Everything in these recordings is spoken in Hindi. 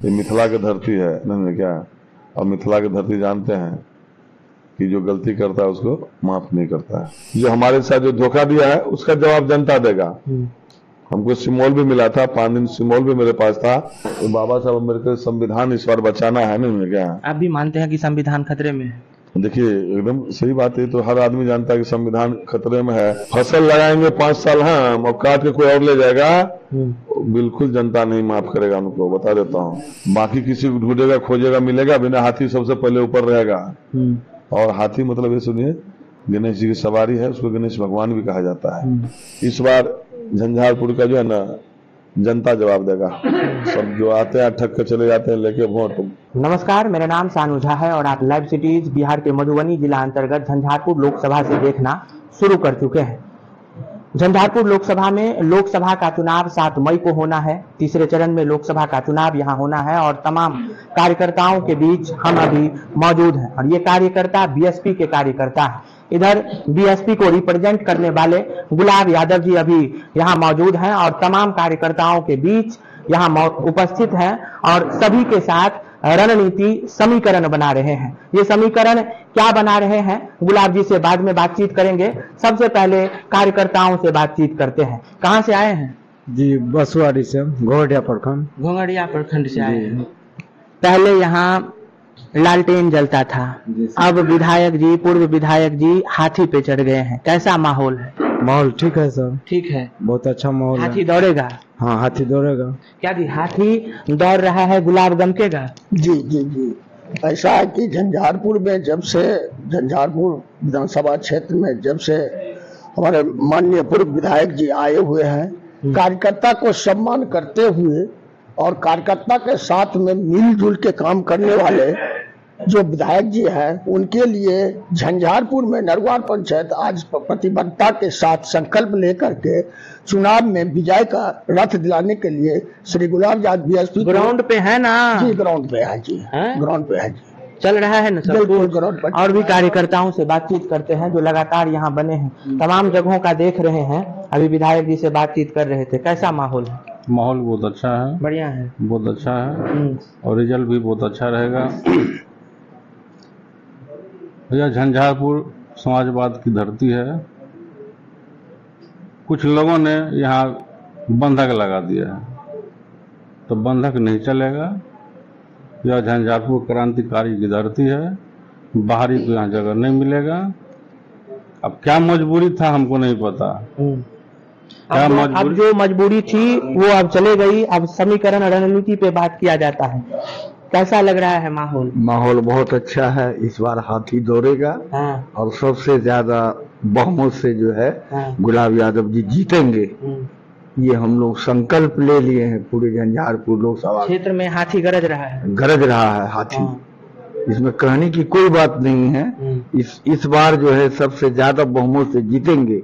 ये मिथिला की धरती है, नहीं क्या? और मिथिला की धरती जानते हैं कि जो गलती करता है उसको माफ नहीं करता है। जो हमारे साथ जो धोखा दिया है उसका जवाब जनता देगा। हमको सिमोल भी मिला था, 5 दिन सिमोल भी मेरे पास था। तो बाबा साहब अम्बेडकर संविधान इस बार बचाना है ना क्या? आप भी मानते हैं कि संविधान खतरे में है? देखिए एकदम सही बात है, तो हर आदमी जानता है कि संविधान खतरे में है। फसल लगाएंगे 5 साल हम, और काट के कोई और ले जाएगा, बिल्कुल जनता नहीं माफ करेगा उनको, बता देता हूँ। बाकी किसी को ढूंढेगा, खोजेगा, मिलेगा, बिना हाथी सबसे पहले ऊपर रहेगा। और हाथी मतलब ये सुनिए, गणेश जी की सवारी है, उसको गणेश भगवान भी कहा जाता है। इस बार झंझारपुर का जो है ना, जनता जवाब देगा। सब जो आते हैं ठग के चले जाते हैं लेके वोट। नमस्कार, मेरा नाम सानू झा है और आप लाइव सिटीज बिहार के मधुबनी जिला अंतर्गत झंझारपुर लोकसभा से देखना शुरू कर चुके हैं। झंझारपुर लोकसभा में लोकसभा का चुनाव 7 मई को होना है। तीसरे चरण में लोकसभा का चुनाव यहां होना है और तमाम कार्यकर्ताओं के बीच हम अभी मौजूद हैं और ये कार्यकर्ता बीएसपी के कार्यकर्ता हैं। इधर बीएसपी को रिप्रेजेंट करने वाले गुलाब यादव जी अभी यहाँ मौजूद हैं और तमाम कार्यकर्ताओं के बीच यहाँ उपस्थित हैं और सभी के साथ रणनीति समीकरण बना रहे हैं। ये समीकरण क्या बना रहे हैं, गुलाब जी से बाद में बातचीत करेंगे। सबसे पहले कार्यकर्ताओं से बातचीत करते हैं। कहाँ से आए हैं? जी, बसवाड़ी से, घोंघड़िया प्रखंड। घोंघड़िया प्रखंड से आए हैं। पहले यहाँ लालटेन जलता था, अब विधायक जी, पूर्व विधायक जी हाथी पे चढ़ गए हैं। कैसा माहौल है? माहौल ठीक है सर, ठीक है, बहुत अच्छा माहौल है। हाथी दौड़ेगा? हाँ, हाथी दौड़ेगा। क्या जी, हाथी दौड़ रहा है, गुलाब दमकेगा? जी जी जी, ऐसा है कि झंझारपुर में जब से, झंझारपुर विधानसभा क्षेत्र में जब से हमारे माननीय पूर्व विधायक जी आए हुए हैं, कार्यकर्ता को सम्मान करते हुए और कार्यकर्ता के साथ में मिलजुल के काम करने वाले जो विधायक जी हैं, उनके लिए झंझारपुर में नरवार पंचायत आज प्रतिबद्धता के साथ संकल्प लेकर के चुनाव में विजय का रथ दिलाने के लिए श्री गुलाब यादव बीएसपी ग्राउंड पे है ना? जी, ग्राउंड पे है जी, ग्राउंड पे है जी, चल रहा है ना सब बिल्कुल ग्राउंड पर। और भी कार्यकर्ताओं से बातचीत करते हैं जो लगातार यहाँ बने हैं, तमाम जगहों का देख रहे हैं। अभी विधायक जी से बातचीत कर रहे थे। कैसा माहौल है? माहौल बहुत अच्छा है, बढ़िया है, बहुत अच्छा है और रिजल्ट भी बहुत अच्छा रहेगा। भैया, झंझारपुर समाजवाद की धरती है। कुछ लोगों ने यहाँ बंधक लगा दिया है, तो बंधक नहीं चलेगा। यह झंझारपुर क्रांतिकारी की धरती है, बाहरी को यहाँ जगह नहीं मिलेगा। अब क्या मजबूरी था हमको नहीं पता। अब जो मजबूरी थी वो अब चले गई। अब समीकरण रणनीति पे बात किया जाता है। कैसा लग रहा है माहौल? माहौल बहुत अच्छा है। इस बार हाथी दौड़ेगा और सबसे ज्यादा बहुमत से जो है गुलाब यादव जी जीतेंगे। ये हम लोग संकल्प ले लिए हैं। पूरे झंझारपुर लोकसभा क्षेत्र में हाथी गरज रहा है, गरज रहा है हाथी। इसमें कहने की कोई बात नहीं है। इस बार जो है सबसे ज्यादा बहुमत से जीतेंगे।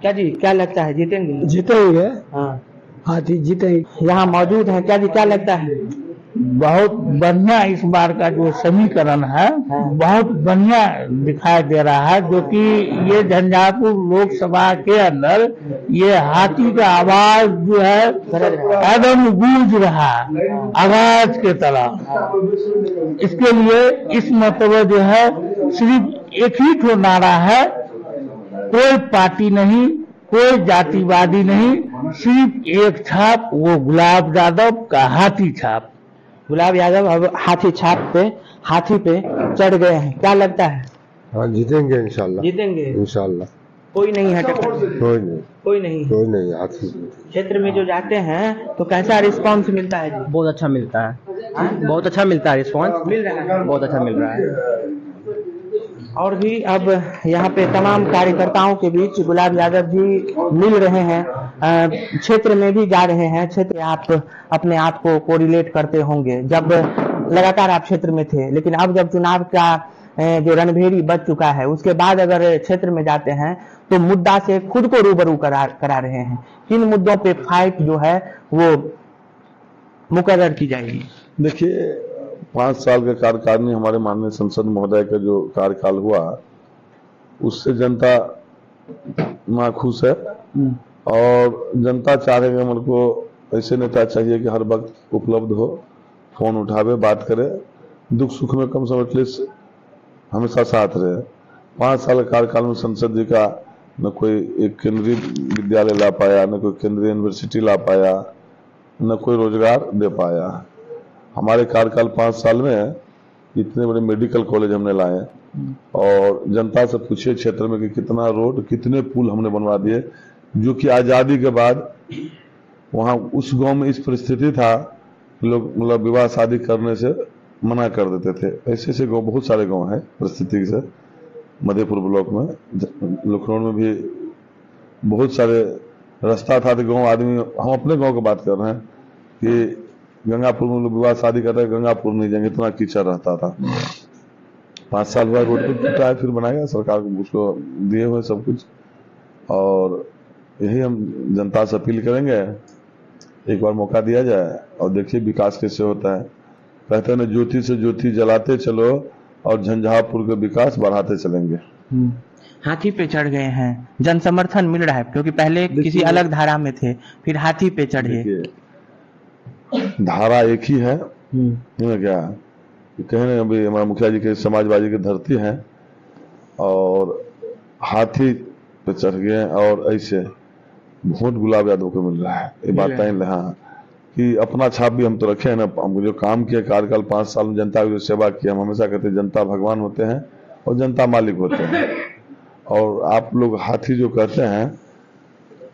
क्या जी, क्या लगता है जीतेंगे? जीतेंगे, हाँ, हाथी जीतेंगे। यहाँ मौजूद है। क्या जी, क्या लगता है? बहुत बढ़िया इस बार का जो समीकरण है बहुत बढ़िया दिखाई दे रहा है, जो कि ये झंझारपुर लोकसभा के अंदर ये हाथी का आवाज जो है एकदम गूंज रहा है आवाज के तरह। इसके लिए इस मतलब जो है सिर्फ एक ही ठो नारा है, कोई पार्टी नहीं, कोई जातिवादी नहीं, सिर्फ एक छाप, वो गुलाब यादव का हाथी छाप। गुलाब यादव अब हाथी पे चढ़ गए हैं। क्या लगता है? हाँ, जीतेंगे इंशाल्लाह। जीतेंगे इंशाल्लाह। कोई नहीं है टक्कर? कोई नहीं हाथी। क्षेत्र में जो जाते हैं तो कैसा रिस्पांस मिलता है जी? बहुत अच्छा मिलता है, बहुत अच्छा मिलता है रिस्पॉन्स, मिल रहा है, बहुत अच्छा मिल रहा है। और भी अब यहाँ पे तमाम कार्यकर्ताओं के बीच गुलाब यादव जी मिल रहे हैं, क्षेत्र में भी जा रहे हैं। क्षेत्र आप अपने आप को कोरिलेट करते होंगे, जब लगातार आप क्षेत्र में थे, लेकिन अब जब चुनाव का जो रणभेरी बच चुका है उसके बाद अगर क्षेत्र में जाते हैं तो मुद्दा से खुद को रूबरू करा रहे हैं। किन मुद्दों पे फाइट जो है वो मुकर्रर की जाएगी? देखिए, 5 साल का कार्यकाल हमारे माननीय संसद महोदय का जो कार्यकाल हुआ उससे जनता नाखुश है और जनता चाह रही है हमको ऐसे नेता चाहिए कि हर वक्त उपलब्ध हो, फोन उठावे, बात करे, दुख सुख में कम से कम एटलीस्ट हमेशा साथ रहे। 5 साल कार्यकाल में संसद जी का न कोई एक केंद्रीय विद्यालय ला पाया, न कोई केंद्रीय यूनिवर्सिटी ला पाया, न कोई रोजगार दे पाया। हमारे कार्यकाल 5 साल में इतने बड़े मेडिकल कॉलेज हमने लाए, और जनता से पूछिए क्षेत्र में कि कितना रोड, कितने पुल हमने बनवा दिए, जो कि आजादी के बाद वहां उस गांव में इस परिस्थिति था, लोग मतलब विवाह शादी करने से मना कर देते थे। ऐसे ऐसे गांव, बहुत सारे गांव हैं परिस्थिति से, मधेपुर ब्लॉक में, लखनऊ में भी बहुत सारे रास्ता था तो गांव आदमी, हम अपने गांव की बात कर रहे हैं कि गंगापुर में लोग विवाह शादी करते हैं, गंगापुर नहीं जाएंगे, इतना कीचड़ रहता था। 5 साल हुआ, रोड टूटा है, फिर बनाएगा सरकार को, उसको दिए हुए सब कुछ। और यही हम जनता से अपील करेंगे, एक बार मौका दिया जाए और देखिए विकास कैसे होता है। कहते हैं ना, ज्योति से ज्योति जलाते चलो और झंझारपुर का विकास बढ़ाते चलेंगे। हाथी पे चढ़ गए हैं, जन समर्थन मिल रहा है, क्योंकि पहले किसी अलग धारा में थे, फिर हाथी पे चढ़े। धारा एक ही है, क्या कहें, अभी हमारा मुखिया जी के समाजवादी की धरती है और हाथी पे चढ़ गए, और ऐसे वोट गुलाब यादव को मिल रहा है। ये बात तय हाँ कि अपना छाप भी हम तो रखे हैं ना, हम जो काम किया कार्यकाल 5 साल में, जनता की जो सेवा की, हम हमेशा कहते हैं जनता भगवान होते हैं और जनता मालिक होते हैं। और आप लोग हाथी जो कहते हैं,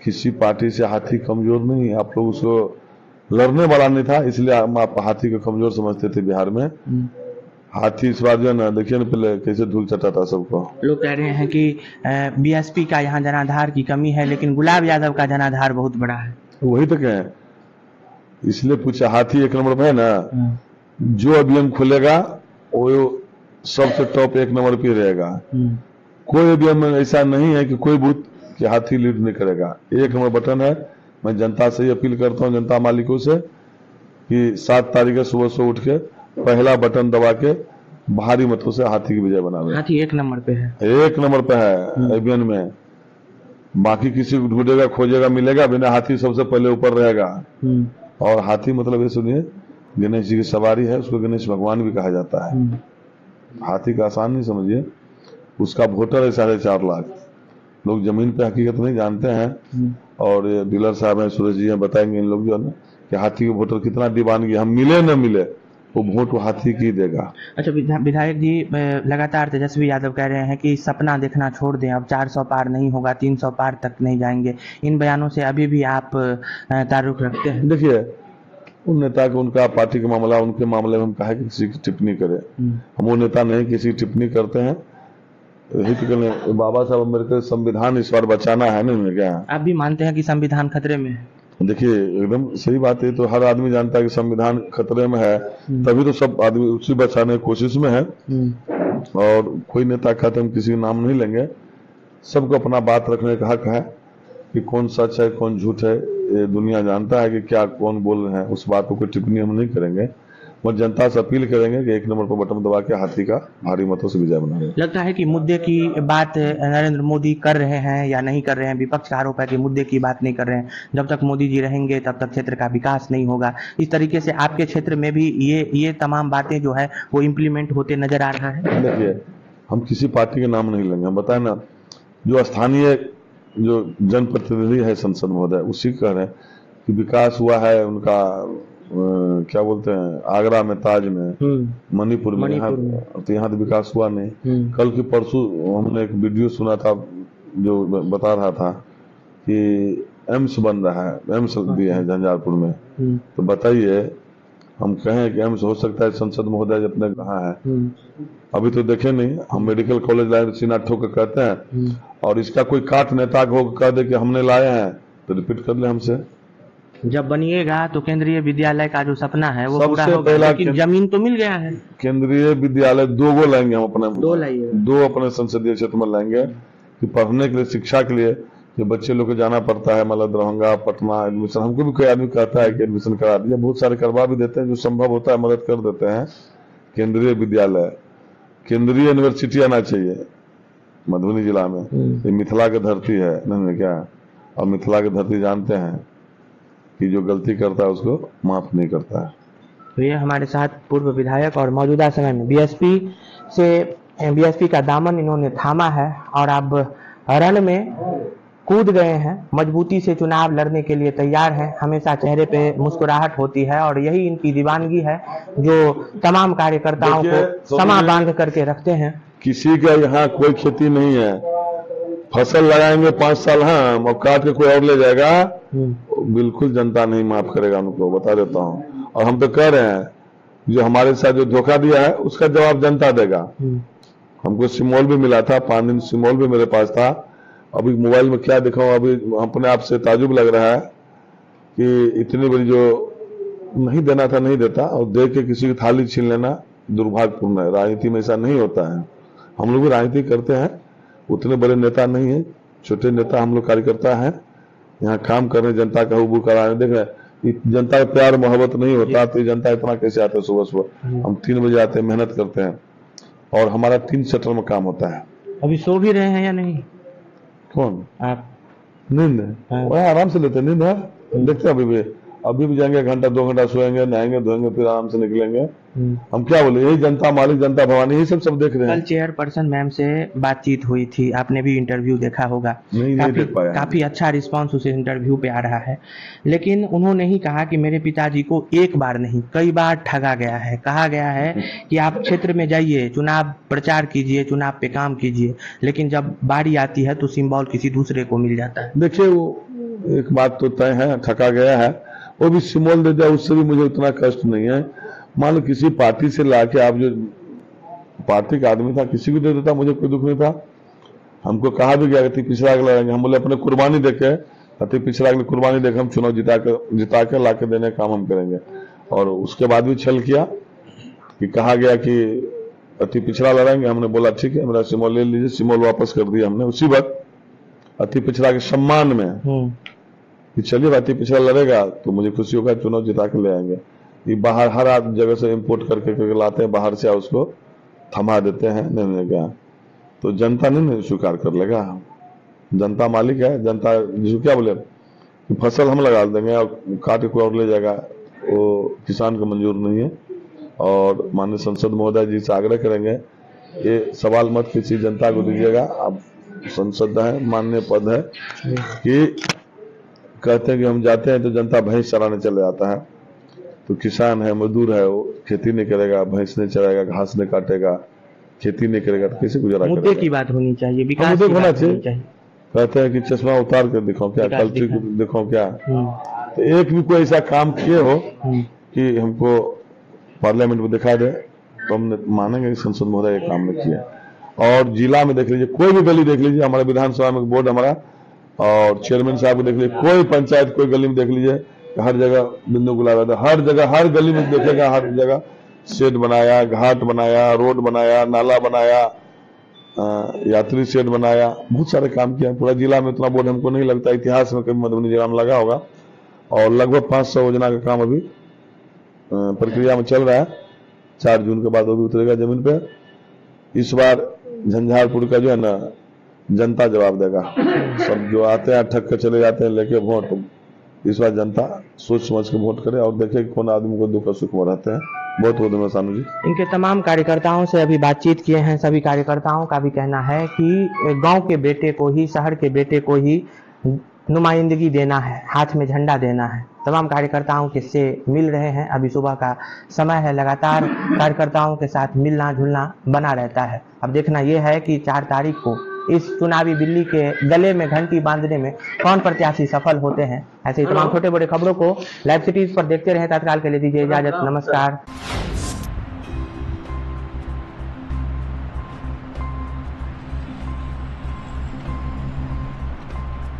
किसी पार्टी से हाथी कमजोर नहीं, आप लोग उसको लड़ने वाला नहीं था, इसलिए हम आप हाथी को कमजोर समझते थे बिहार में। हाथी इस बार जो है ना, देखिए ना पहले कैसे धूल चटाता सबको। लोग कह रहे हैं कि बीएसपी का यहाँ जनाधार की कमी है, लेकिन गुलाब यादव का जनाधार बहुत बड़ा है। वही तो कहें, इसलिए पूछा, हाथी 1 नंबर पे है ना, जो अभियान खुलेगा वो सबसे टॉप 1 नंबर पे रहेगा। कोई अभियान में ऐसा नहीं है कि कोई बूथ कि हाथी लीड नहीं करेगा, 1 नंबर बटन है। मैं जनता से ही अपील करता हूँ, जनता मालिकों से, कि 7 तारीख सुबह उठ के पहला बटन दबा के भारी मतों से हाथी की विजय बनावे। हाथी 1 नंबर पे है, 1 नंबर पे है अभियान में। बाकी किसी को ढूंढेगा, खोजेगा, मिलेगा, बिना हाथी सबसे पहले ऊपर रहेगा। और हाथी मतलब ये सुनिए, गणेश जी की सवारी है, उसको गणेश भगवान भी कहा जाता है। हाथी का आसान नहीं समझिए, उसका वोटर है 4.5 लाख। लोग जमीन पे हकीकत नहीं जानते हैं, और ये डीलर साहब हैं, सूरज जी हैं, बताएंगे इन लोग जो है ना कि हाथी के वोटर कितना दीवानगी, हम मिले न मिले वो वोट वो हाथी की देगा। अच्छा, विधायक जी लगातार तेजस्वी यादव कह रहे हैं कि सपना देखना छोड़ दें, अब 400 पार नहीं होगा, 300 पार तक नहीं जाएंगे। इन बयानों से अभी भी आप तारुफ रखते हैं? देखिए, उन नेता को, उनका पार्टी का मामला, उनके मामले में हम कहा कि किसी की टिप्पणी करें, हम वो नेता नहीं किसी की टिप्पणी करते हैं। बाबा साहब अम्बेडकर संविधान इस बार बचाना है ना, क्या आप भी मानते हैं कि संविधान खतरे में है? देखिए, एकदम सही बात है, तो हर आदमी जानता है कि संविधान खतरे में है, तभी तो सब आदमी उसी बचाने की कोशिश में है। और कोई नेता कहते हम किसी का नाम नहीं लेंगे, सबको अपना बात रखने का हक है कि कौन सच है कौन झूठ है, ये दुनिया जानता है कि क्या कौन बोल रहे हैं। उस बात को कोई टिप्पणी हम नहीं करेंगे, वो जनता से अपील करेंगे कि 1 नंबर पर बटन दबा के हाथी का भारी मतों से विजय बनाएंगे। लगता है कि मुद्दे की बात नरेंद्र मोदी कर रहे हैं या नहीं कर रहे हैं? विपक्ष का आरोप है कि मुद्दे की बात नहीं कर रहे हैं, जब तक मोदी जी रहेंगे तब तक क्षेत्र का विकास नहीं होगा। इस तरीके से आपके क्षेत्र में भी ये तमाम बातें जो है वो इम्प्लीमेंट होते नजर आ रहा है। देखिए, हम किसी पार्टी के नाम नहीं लेंगे, हम बताए ना, जो स्थानीय जो जनप्रतिनिधि है संसद महोदय, उसी कह रहे हैं कि विकास हुआ है उनका, क्या बोलते हैं, आगरा में, ताज में, मणिपुर में, यहाँ तो विकास हुआ नहीं। कल की परसों हमने एक वीडियो सुना था जो बता रहा था कि एम्स बन रहा है, एम्स दिए हैं झंझारपुर में। तो बताइए, हम कहें कि एम्स हो सकता है, संसद महोदय अपने कहा है, अभी तो देखे नहीं। हम मेडिकल कॉलेज लाए, सीना ठोक के कहते हैं, और इसका कोई काट नेता को कह दे कि हमने लाए हैं तो रिपीट कर ले हमसे। जब बनिएगा तो केंद्रीय विद्यालय का जो सपना है वो पूरा होगा, लेकिन जमीन तो मिल गया है। केंद्रीय विद्यालय 2 लाएंगे हम अपने, 2 अपने संसदीय क्षेत्र में लाएंगे कि पढ़ने के लिए, शिक्षा के लिए जो बच्चे लोग को जाना पड़ता है, मतलब दरभंगा, पटना, एडमिशन, हमको भी कोई आदमी कहता है कि एडमिशन करा दीजिए, बहुत सारे करवा भी देते हैं, जो संभव होता है मदद कर देते हैं। केंद्रीय विद्यालय, केंद्रीय यूनिवर्सिटी आना चाहिए मधुबनी जिला में। ये मिथिला की धरती है, नहीं क्या? और मिथिला की धरती जानते हैं कि जो गलती करता है उसको माफ नहीं करता है। तो ये हमारे साथ पूर्व विधायक और मौजूदा समय में बीएसपी का दामन इन्होंने थामा है और अब रण में कूद गए हैं, मजबूती से चुनाव लड़ने के लिए तैयार हैं। हमेशा चेहरे पे मुस्कुराहट होती है और यही इनकी दीवानगी है जो तमाम कार्यकर्ताओं को समा बांध करके रखते हैं। किसी का यहाँ कोई खेती नहीं है, फसल लगाएंगे 5 साल हम और काट के कोई और ले जाएगा, बिल्कुल जनता नहीं माफ करेगा उनको, बता देता हूँ। और हम तो कह रहे हैं जो हमारे साथ जो धोखा दिया है उसका जवाब जनता देगा। हमको सिमोल भी मिला था, 5 दिन सिमोल भी मेरे पास था। अभी मोबाइल में क्या दिखाऊं, अभी अपने आप से ताजुब लग रहा है कि इतनी बड़ी जो नहीं देना था नहीं देता और दे के किसी की थाली छीन लेना दुर्भाग्यपूर्ण है। राजनीति में ऐसा नहीं होता है। हम लोग भी राजनीति करते हैं, उतने बड़े नेता नहीं है, छोटे नेता हम लोग कार्यकर्ता हैं, यहाँ काम कर रहे हैं, जनता का हुबू करा रहे हैं। देख रहे जनता का प्यार मोहब्बत नहीं होता तो जनता इतना कैसे आते है सुबह सुबह। हम 3 बजे आते हैं, मेहनत करते हैं और हमारा 3 शटर में काम होता है। अभी सो भी रहे हैं या नहीं? कौन? आप? नींद है, वह आराम से लेते नींद है, देखते हैं अभी भी जाएंगे, 1 घंटा 2 घंटा सोएंगे, नहाएंगे धोएंगे, फिर आराम से निकलेंगे। हम क्या बोले, यही जनता मालिक जनता भवानी यही सब देख रहे हैं। कल चेयरपर्सन मैम से बातचीत हुई थी, आपने भी इंटरव्यू देखा होगा। नहीं देख पाया। काफी अच्छा रिस्पांस उस इंटरव्यू पे आ रहा है, लेकिन उन्होंने ही कहा कि मेरे पिताजी को एक बार नहीं कई बार ठगा गया है। कहा गया है कि आप क्षेत्र में जाइए, चुनाव प्रचार कीजिए, चुनाव पे काम कीजिए, लेकिन जब बारी आती है तो सिंबल किसी दूसरे को मिल जाता है। देखिए वो एक बात तो तय है, ठगा गया है, वो भी सिमोल दे दिया, उससे भी मुझे उतना कष्ट नहीं है। मान लो किसी पार्टी से लाके आप जो पार्टी का आदमी था किसी को दे देता, मुझे कोई दुख नहीं था। हमको कहा भी गया कि पिछड़ा के लड़ेंगे, हम बोले अपने कुर्बानी देके अति पिछड़ा के कुर्बानी देकर हम चुनाव जिता के ला के देने का काम हम करेंगे। और उसके बाद भी छल किया कि कहा गया कि अति पिछड़ा लड़ेंगे, हमने बोला ठीक है मेरा सिमोल ले लीजिए, सिमोल वापस कर दिया हमने उसी वक्त अति पिछड़ा के सम्मान में कि चलिए अति पिछड़ा लड़ेगा तो मुझे खुशी होगा, चुनाव जिता के ले आएंगे। ये बाहर हर जगह से इंपोर्ट करके लाते हैं, बाहर से उसको थमा देते हैं, नहीं गया तो जनता नहीं स्वीकार कर लेगा। जनता मालिक है, जनता जिसको क्या बोले कि फसल हम लगा देंगे और काट के कोई और ले जाएगा, वो किसान को मंजूर नहीं है। और माननीय संसद महोदय जी से आग्रह करेंगे ये सवाल मत किसी जनता को दीजिएगा। अब संसद है, माननीय पद है कि कहते हैं कि हम जाते हैं तो जनता भैंस चराने चले जाता है, तो किसान है मजदूर है वो खेती नहीं करेगा, भैंस नहीं चराएगा, घास नहीं काटेगा, खेती नहीं करेगा तो कैसे गुजारा करेगा। मुद्दे की बात होनी चाहिए, विकास की बात होनी चाहिए। कहते हैं कि चश्मा उतार कर दिखाओ क्या, कल्टी को दिखाओ क्या। तो एक भी कोई ऐसा काम किए हो कि हमको पार्लियामेंट में दिखा दे तो हम मानेंगे कि संसद महोदय ये काम नहीं किया। और जिला में देख लीजिए, कोई भी गली देख लीजिए, हमारे विधानसभा में बोर्ड हमारा और चेयरमैन साहब को देख लीजिए, कोई पंचायत कोई गली में देख लीजिए, हर जगह बिंदु गुलाब है, हर जगह हर गली में देखेगा, हर जगह शेड बनाया, घाट बनाया, रोड बनाया, नाला बनाया, यात्री शेड बनाया, बहुत सारे काम किया। पूरा जिला में इतना बोर्ड हमको नहीं लगता इतिहास में कभी मधुबनी जिला में लगा होगा। और लगभग 500 योजना का काम अभी प्रक्रिया में चल रहा है। 4 जून के बाद वो भी उतरेगा जमीन पे। इस बार झंझारपुर का जो है ना जनता जवाब देगा। सब जो आते हैं ठग के चले जाते हैं लेके वोट, इस बार जनता सोच समझ के वोट करे और देखे कौन आदमी को दुख सुख में रहते हैं। बहुत बहुत धन्यवाद सानू जी। इनके तमाम कार्यकर्ताओं से अभी बातचीत किए हैं। सभी कार्यकर्ताओं का भी कहना है कि गांव के बेटे को ही, शहर के बेटे को ही नुमाइंदगी देना है, हाथ में झंडा देना है। तमाम कार्यकर्ताओं किससे मिल रहे हैं, अभी सुबह का समय है, लगातार कार्यकर्ताओं के साथ मिलना जुलना बना रहता है। अब देखना यह है कि 4 तारीख को इस चुनावी बिल्ली के गले में घंटी बांधने में कौन प्रत्याशी सफल होते हैं। ऐसे ही तमाम छोटे बड़े खबरों को लाइव सिटीज पर देखते रहे। तत्काल के लिए दीजिए इजाजत, नमस्कार।